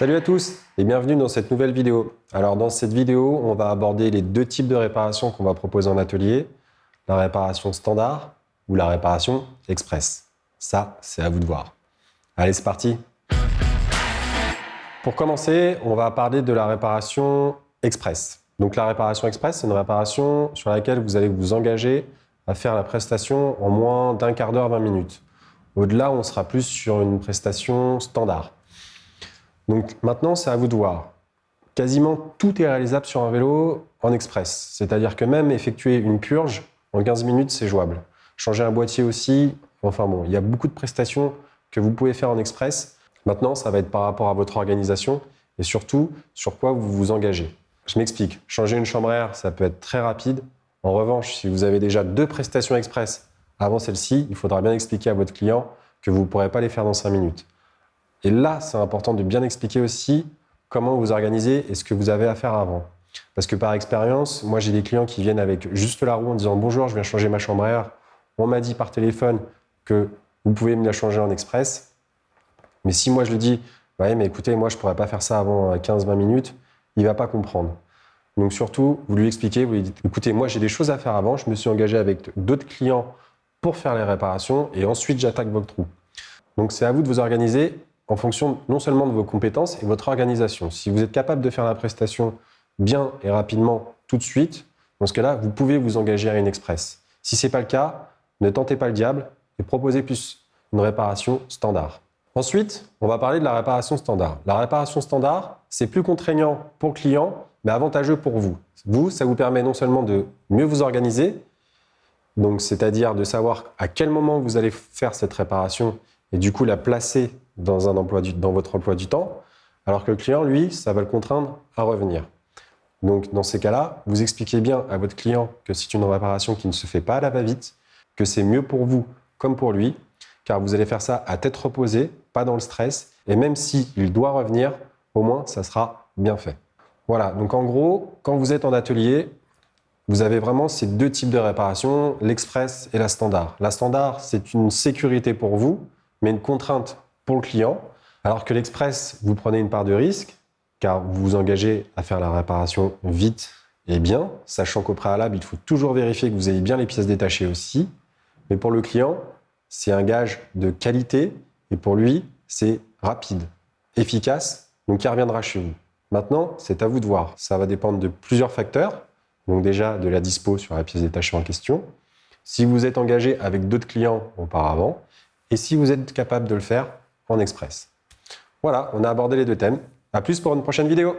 Salut à tous et bienvenue dans cette nouvelle vidéo. Alors dans cette vidéo, on va aborder les deux types de réparations qu'on va proposer en atelier, la réparation standard ou la réparation express. Ça, c'est à vous de voir. Allez, c'est parti. Pour commencer, on va parler de la réparation express. Donc la réparation express, c'est une réparation sur laquelle vous allez vous engager à faire la prestation en moins d'un quart d'heure, 20 minutes. Au-delà, on sera plus sur une prestation standard. Donc maintenant, c'est à vous de voir. Quasiment tout est réalisable sur un vélo en express. C'est-à-dire que même effectuer une purge, en 15 minutes, c'est jouable. Changer un boîtier aussi, enfin bon, il y a beaucoup de prestations que vous pouvez faire en express. Maintenant, ça va être par rapport à votre organisation et surtout, sur quoi vous vous engagez. Je m'explique. Changer une chambre à air, ça peut être très rapide. En revanche, si vous avez déjà 2 prestations express avant celle-ci, il faudra bien expliquer à votre client que vous ne pourrez pas les faire dans 5 minutes. Et là, c'est important de bien expliquer aussi comment vous organisez et ce que vous avez à faire avant. Parce que par expérience, moi j'ai des clients qui viennent avec juste la roue en disant « Bonjour, je viens changer ma chambre à air. On m'a dit par téléphone que vous pouvez me la changer en express. » Mais si moi je lui dis « Ouais, mais écoutez, moi je ne pourrais pas faire ça avant 15-20 minutes », il ne va pas comprendre. Donc surtout, vous lui expliquez, vous lui dites « Écoutez, moi j'ai des choses à faire avant, je me suis engagé avec d'autres clients pour faire les réparations et ensuite j'attaque votre trou. » Donc c'est à vous de vous organiser en fonction non seulement de vos compétences et votre organisation. Si vous êtes capable de faire la prestation bien et rapidement tout de suite, dans ce cas-là, vous pouvez vous engager à une express. Si ce n'est pas le cas, ne tentez pas le diable et proposez plus une réparation standard. Ensuite, on va parler de la réparation standard. La réparation standard, c'est plus contraignant pour le client, mais avantageux pour vous. Vous, ça vous permet non seulement de mieux vous organiser, donc c'est-à-dire de savoir à quel moment vous allez faire cette réparation et du coup la placer dans votre emploi du temps, alors que le client, lui, ça va le contraindre à revenir. Donc, dans ces cas-là, vous expliquez bien à votre client que c'est une réparation qui ne se fait pas à la va-vite, que c'est mieux pour vous comme pour lui, car vous allez faire ça à tête reposée, pas dans le stress, et même s'il doit revenir, au moins, ça sera bien fait. Voilà, donc en gros, quand vous êtes en atelier, vous avez vraiment ces deux types de réparation, l'express et la standard. La standard, c'est une sécurité pour vous, mais une contrainte pour le client, alors que l'express, vous prenez une part de risque, car vous vous engagez à faire la réparation vite et bien, sachant qu'au préalable, il faut toujours vérifier que vous ayez bien les pièces détachées aussi. Mais pour le client, c'est un gage de qualité, et pour lui, c'est rapide, efficace, donc il reviendra chez vous. Maintenant, c'est à vous de voir. Ça va dépendre de plusieurs facteurs, donc déjà de la dispo sur la pièce détachée en question, si vous êtes engagé avec d'autres clients auparavant, et si vous êtes capable de le faire en express. Voilà, on a abordé les deux thèmes. À plus pour une prochaine vidéo.